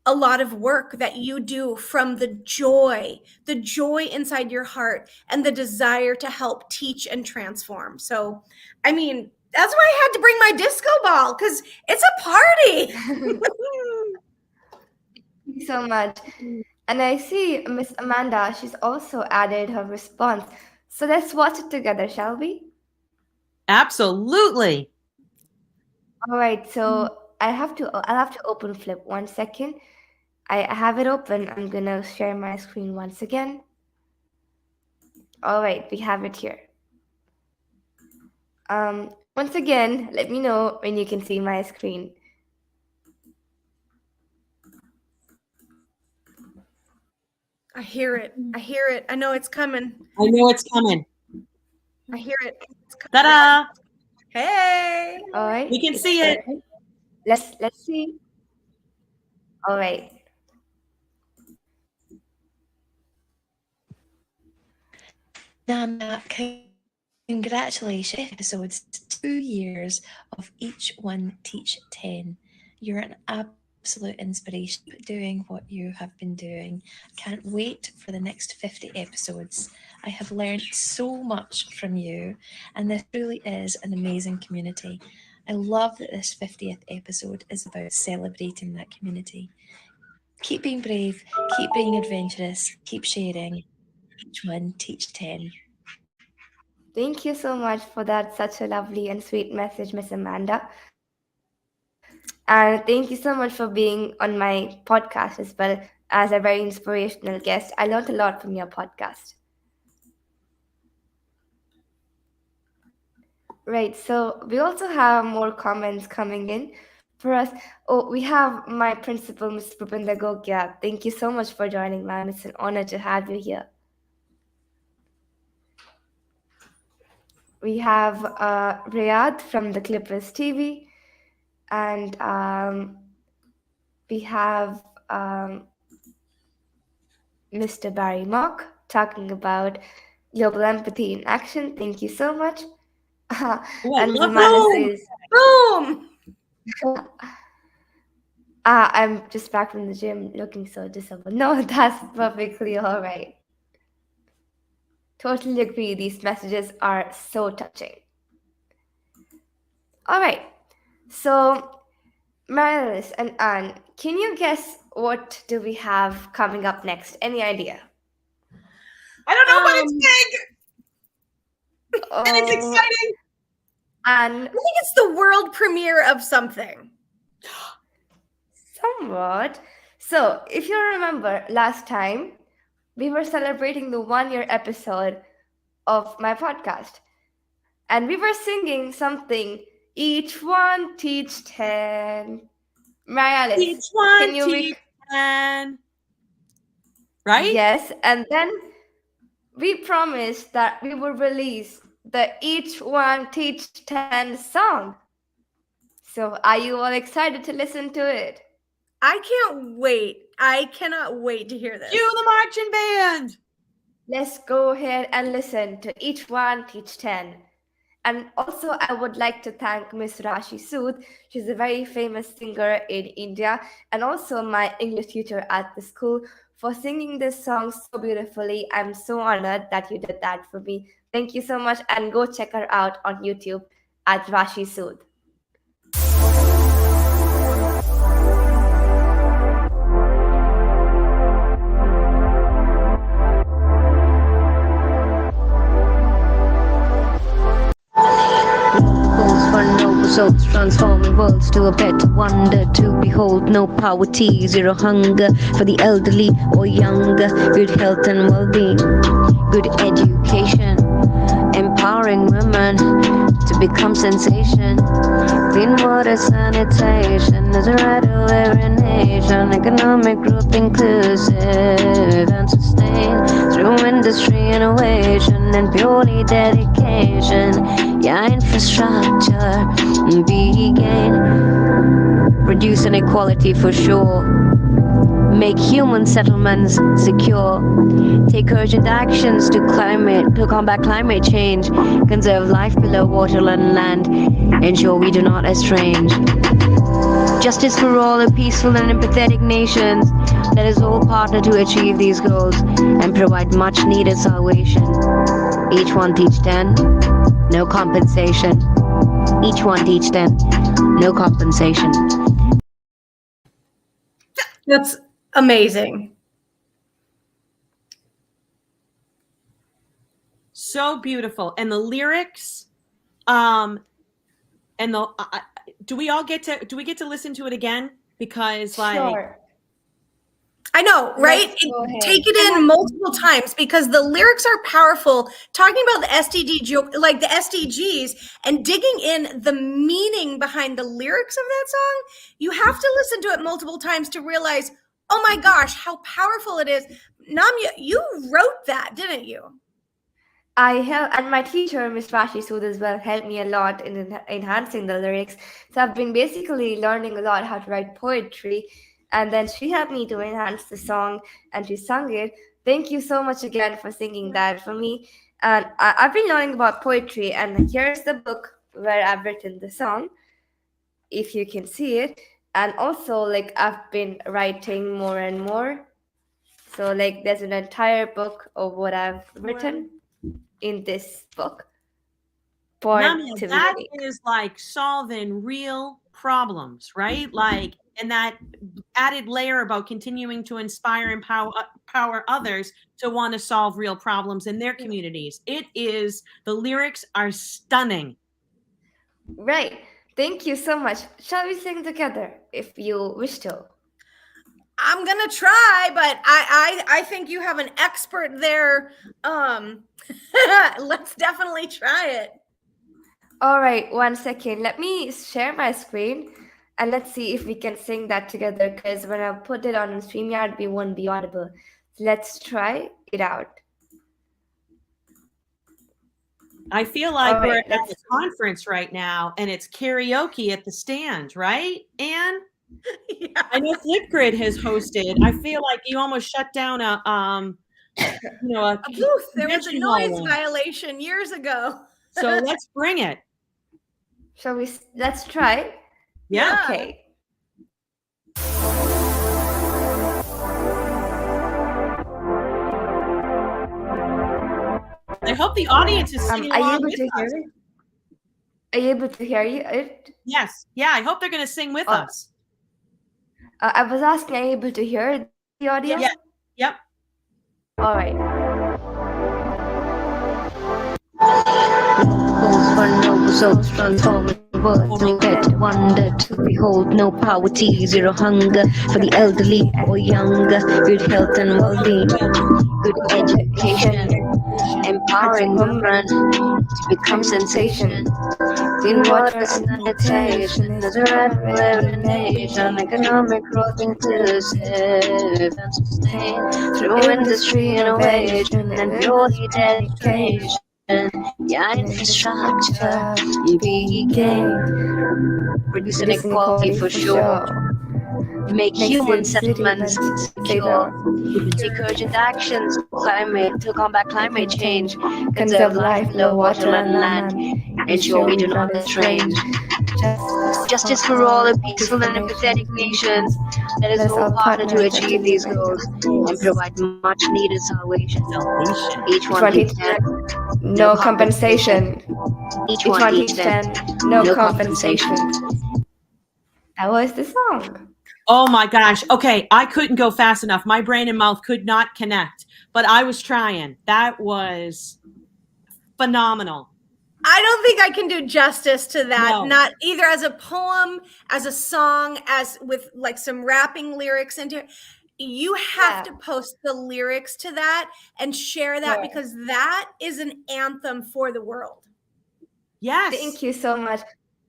a lot of work that you do from the joy inside your heart and the desire to help teach and transform. So, I mean, that's why I had to bring my disco ball, because it's a party. Thank you so much. And I see Miss Amanda, she's also added her response. So let's watch it together, shall we? Absolutely. All right, so I'll have to open Flip 1 second. I have it open. I'm gonna share my screen once again. All right, we have it here. Once again, let me know when you can see my screen. I hear it. I know it's coming. I know it's coming. I hear it. Ta-da! Hey. All right. We can see it. Let's see. All right. Nana, congratulations. Episodes 2 years of Each One Teach 10. You're an absolute inspiration doing what you have been doing. Can't wait for the next 50 episodes. I have learned so much from you, and this really is an amazing community. I love that this 50th episode is about celebrating that community. Keep being brave, keep being adventurous, keep sharing. Each One Teach 10. Thank you so much for that. Such a lovely and sweet message, Miss Amanda. And thank you so much for being on my podcast as well as a very inspirational guest. I learned a lot from your podcast. Right, so we also have more comments coming in for us. Oh, we have my principal, Mr. Bhupinder Gogia. Thank you so much for joining, ma'am. It's an honor to have you here. We have Riyadh from the Clippers TV, and we have Mr. Barry Mock talking about global empathy in action. Thank you so much. And Zamana says, boom! I'm just back from the gym looking so disabled. No, that's perfectly all right. Totally agree. These messages are so touching. All right. So, Marilis and Anne, can you guess what do we have coming up next? Any idea? I don't know, but it's big and it's Oh, exciting. and I think it's the world premiere of something. somewhat. So, if you remember last time, we were celebrating the 1 year episode of my podcast, and we were singing something. Each one teach 10. Marialis, Each one can you teach 10. Right? Yes, and then we promised that we would release the Each One Teach 10 song. So, are you all excited to listen to it? I can't wait. I cannot wait to hear this. Cue the marching band. Let's go ahead and listen to Each One Teach 10. And also, I would like to thank Miss Rashi Sood. She's a very famous singer in India and also my English teacher at the school for singing this song so beautifully. I'm so honored that you did that for me. Thank you so much, and go check her out on YouTube at Rashi Sood. For noble souls, transforming worlds to a better wonder to behold. No poverty, zero hunger for the elderly or younger. Good health and well-being, good education, empowering women to become sensation. Clean water, sanitation is a right of every nation. Economic growth inclusive and sustained through industry, innovation, and purely dedication. Yeah, infrastructure be gained. Reduce inequality for sure. Make human settlements secure. Take urgent actions to combat climate change. Conserve life below water and land. Ensure we do not estrange. Justice for all the peaceful and empathetic nations. Let us all partner to achieve these goals and provide much needed salvation. Each one teach 10, no compensation. Each one teach 10, no compensation. That's amazing. So beautiful. And the lyrics, and the do we get to listen to it again? Because Sure. I know, right? Take it in multiple times because the lyrics are powerful. Talking about the like the SDGs and digging in the meaning behind the lyrics of that song, you have to listen to it multiple times to realize, oh my gosh, how powerful it is. Namya, you wrote that, didn't you? I help, and my teacher, Miss Rashi Sood, as well, helped me a lot in enhancing the lyrics. So I've been basically learning a lot how to write poetry, and then she helped me to enhance the song, and she sung it. Thank you so much again for singing that for me. And I've been learning about poetry, and here's the book where I've written the song, if you can see it. And also, like, I've been writing more and more. So, like, there's an entire book of what I've written in this book. Namya, that is like solving real problems, right? Like, and that added layer about continuing to inspire and empower others to want to solve real problems in their communities. It is, the lyrics are stunning. Right. Thank you so much. Shall we sing together if you wish to? I'm gonna try, but I think you have an expert there. Let's definitely try it. All right, 1 second. Let me share my screen and let's see if we can sing that together, because when I put it on StreamYard, we won't be audible. Let's try it out. I feel like we're at a conference right now and it's karaoke at the stand, right? And yeah. I know Flipgrid has hosted. I feel like you almost shut down a booth. There was a noise violation years ago. So let's bring it. Shall we? Let's try. Yeah. Okay. I hope the audience is singing are you along able with to hear us. it? Are you able to hear it? Yes. Yeah, I hope they're going to sing with Oh. us. I was asking, are you able to hear the audio? Yeah. Yep. All right. Goals for noble souls, transforming the world. No pet wonder to behold, no poverty, zero hunger for the elderly or younger. Good health and well-being, good education, empowering women to become sensation. Clean water, sanitation is a right for every nation. Economic growth inclusive and sustained through industry, innovation, and purely dedication. Yeah, infrastructure, be gained. Reducing inequality for sure. Make human settlements secure. Take urgent actions to combat climate change. Conserve life below water and land. Ensure we do not estrange. Justice for all, a peaceful and empathetic nations. Let us all partner to achieve these goals and provide much needed salvation. Each one teach 10. No compensation. Each one teach 10. No compensation. That was the song. Oh my gosh. Okay, I couldn't go fast enough. My brain and mouth could not connect, but I was trying. That was phenomenal. I don't think I can do justice to that. No. Not either as a poem, as a song, as with like some rapping lyrics into it. You have to post the lyrics to that and share that because that is an anthem for the world. Yes. Thank you so much.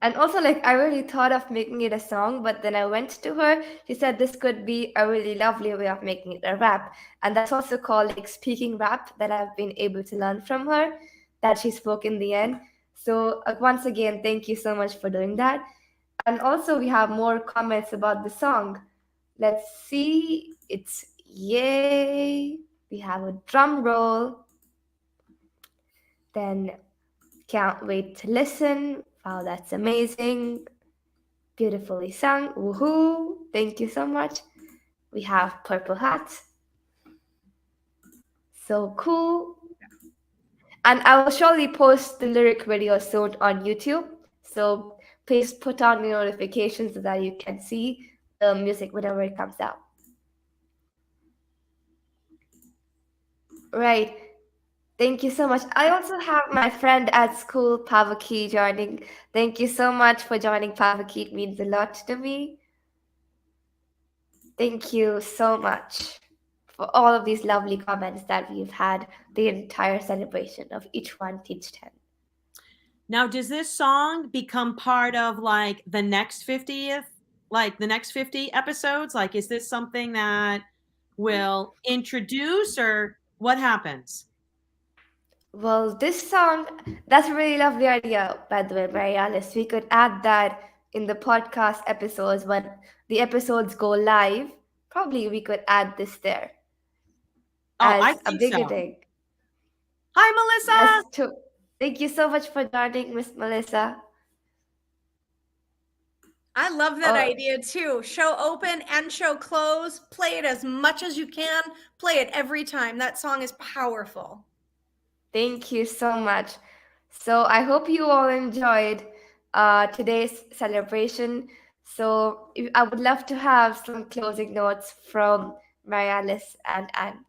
And also, like, I really thought of making it a song, but then I went to her. She said this could be a really lovely way of making it a rap. And that's also called like speaking rap that I've been able to learn from her, that she spoke in the end. So once again, thank you so much for doing that. And also, we have more comments about the song. Let's see. It's yay. We have a drum roll. Then can't wait to listen. Wow, that's amazing. Beautifully sung. Woohoo. Thank you so much. We have purple hats. So cool. And I will surely post the lyric video soon on YouTube. So please put on the notifications so that you can see the music whenever it comes out. Right. Thank you so much. I also have my friend at school, Pavaki, joining. Thank you so much for joining, Pavaki. It means a lot to me. Thank you so much for all of these lovely comments that we've had the entire celebration of Each One Teach 10. Now, does this song become part of like the next 50th, like the next 50 episodes? Like, is this something that will introduce or what happens? Well, this song, that's a really lovely idea, by the way, Mary Alice. We could add that in the podcast episodes when the episodes go live. Probably we could add this there. I as a think beginning. so. Hi, Melissa. Yes, thank you so much for joining, Miss Melissa. I love that idea too. Show open and show close. Play it as much as you can. Play it every time. That song is powerful. Thank you so much. So I hope you all enjoyed today's celebration. So I would love to have some closing notes from Mary Alice and Anne.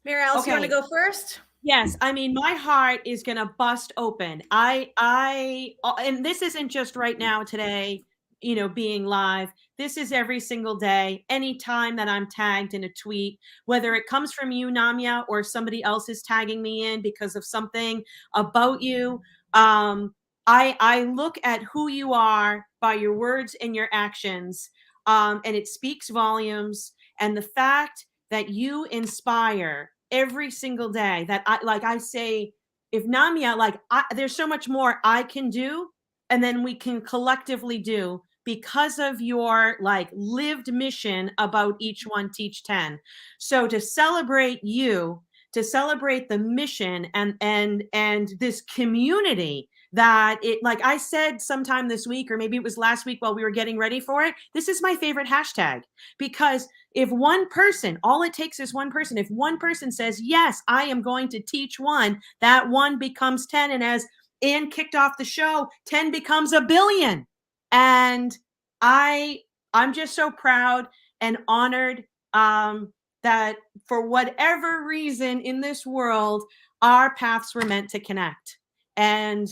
Mary Alice, you want to go first? Yes, I mean, my heart is gonna bust open. And this isn't just right now today, you know, being live. This is every single day, anytime that I'm tagged in a tweet, whether it comes from you, Namya, or somebody else is tagging me in because of something about you. I look at who you are by your words and your actions, and it speaks volumes. And the fact that you inspire every single day, that I say, if Namya, there's so much more I can do, and then we can collectively do because of your lived mission about Each One Teach 10. So to celebrate you, to celebrate the mission and this community that it, like I said sometime this week, or maybe it was last week while we were getting ready for it, this is my favorite hashtag, because if one person, all it takes is one person, if one person says, yes, I am going to teach one, that one becomes 10. And as and kicked off the show, 10 becomes a billion. And I'm just so proud and honored that for whatever reason in this world, our paths were meant to connect. And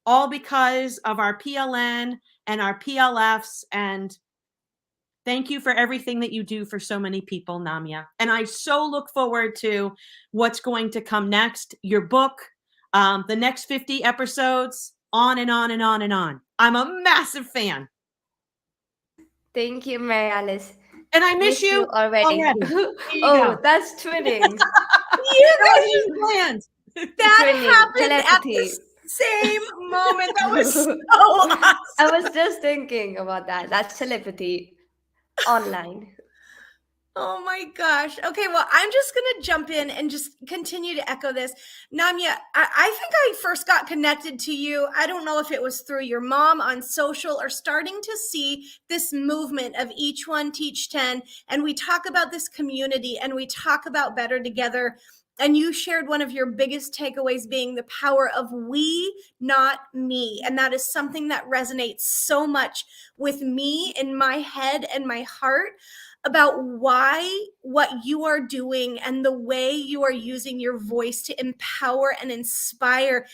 all because of our PLN and our PLFs. And thank you for everything that you do for so many people, Namya. And I so look forward to what's going to come next, your book, the next 50 episodes, on and on and on and on. I'm a massive fan. Thank you, Mary Alice. And I miss you already. Oh, that's twinning. You guys, that Twinning, happened at telepathy. the same moment. That was so awesome. I was just thinking about that. That's telepathy online. Oh my gosh. Okay, well, I'm just going to jump in and just continue to echo this. Namya, I think I first got connected to you. I don't know if it was through your mom on social or starting to see this movement of Each One Teach 10. And we talk about this community and we talk about better together. And you shared one of your biggest takeaways being the power of we, not me. And that is something that resonates so much with me in my head and my heart about why what you are doing and the way you are using your voice to empower and inspire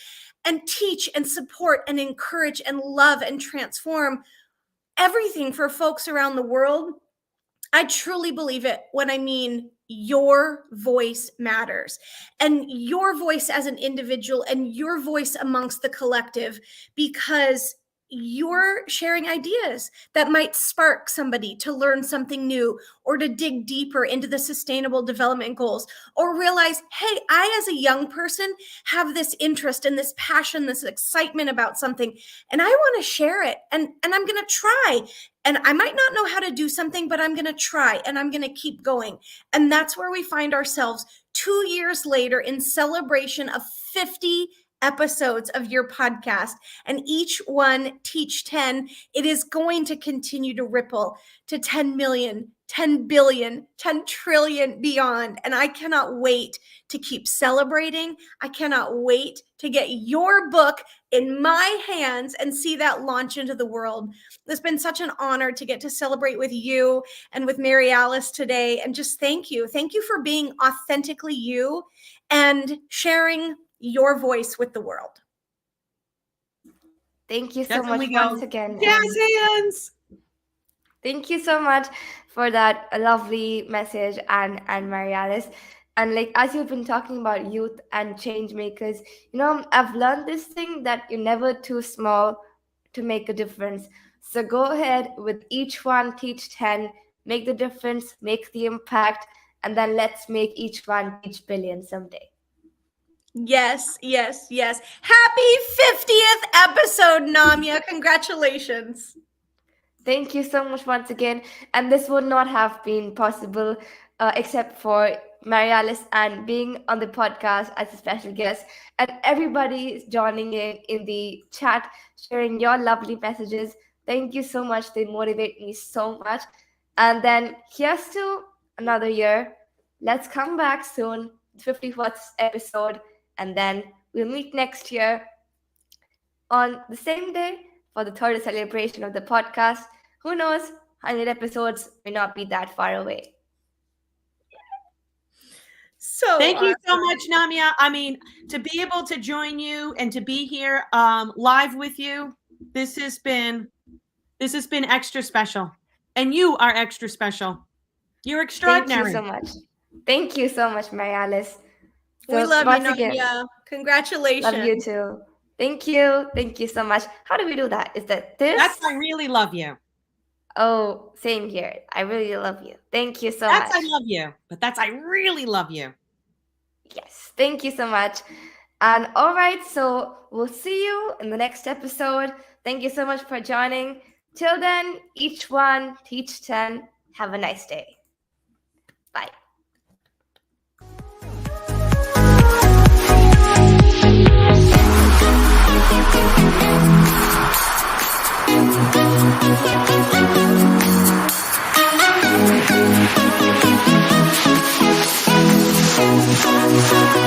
and teach and support and encourage and love and transform everything for folks around the world. I truly believe it when I mean your voice matters, and your voice as an individual and your voice amongst the collective, because you're sharing ideas that might spark somebody to learn something new or to dig deeper into the sustainable development goals, or realize, hey, I as a young person have this interest and this passion, this excitement about something, and I want to share it, and I'm going to try. And I might not know how to do something, but I'm going to try and I'm going to keep going. And that's where we find ourselves 2 years later in celebration of 50 episodes of your podcast, and Each One Teach 10. It is going to continue to ripple to 10 million, 10 billion, 10 trillion beyond. And I cannot wait to keep celebrating. I cannot wait to get your book in my hands and see that launch into the world. It's been such an honor to get to celebrate with you and with Mary Alice today. And just thank you. Thank you for being authentically you and sharing your voice with the world. Thank you so much once again. Jazz hands. Thank you so much for that lovely message, and Mary Alice. And like, as you've been talking about youth and change makers, you know, I've learned this thing that you're never too small to make a difference. So go ahead with Each One Teach 10, make the difference, make the impact, and then let's make Each One Teach billion someday. Yes, yes, yes. Happy 50th episode, Namya. Congratulations. Thank you so much once again. And this would not have been possible except for Mary Alice and being on the podcast as a special guest, and everybody joining in the chat, sharing your lovely messages. Thank you so much. They motivate me so much. And then here's to another year. Let's come back soon, 54th episode, and then we'll meet next year on the same day for the 3rd celebration of the podcast. Who knows? 100 episodes may not be that far away. So thank you so much, Namya. I mean, to be able to join you and to be here live with you, this has been extra special. And you are extra special. You're extraordinary. Thank you so much. Thank you so much, Mary Alice. We love you, Namya. Congratulations. Love you too. Thank you. Thank you so much. How do we do that? Is that this? That's I really love you. Oh, same here. I really love you. Thank you so much. That's I love you. But that's I really love you. Yes. Thank you so much. And all right, so we'll see you in the next episode. Thank you so much for joining. Till then, Each One Teach 10. Have a nice day. Bye. Thank you.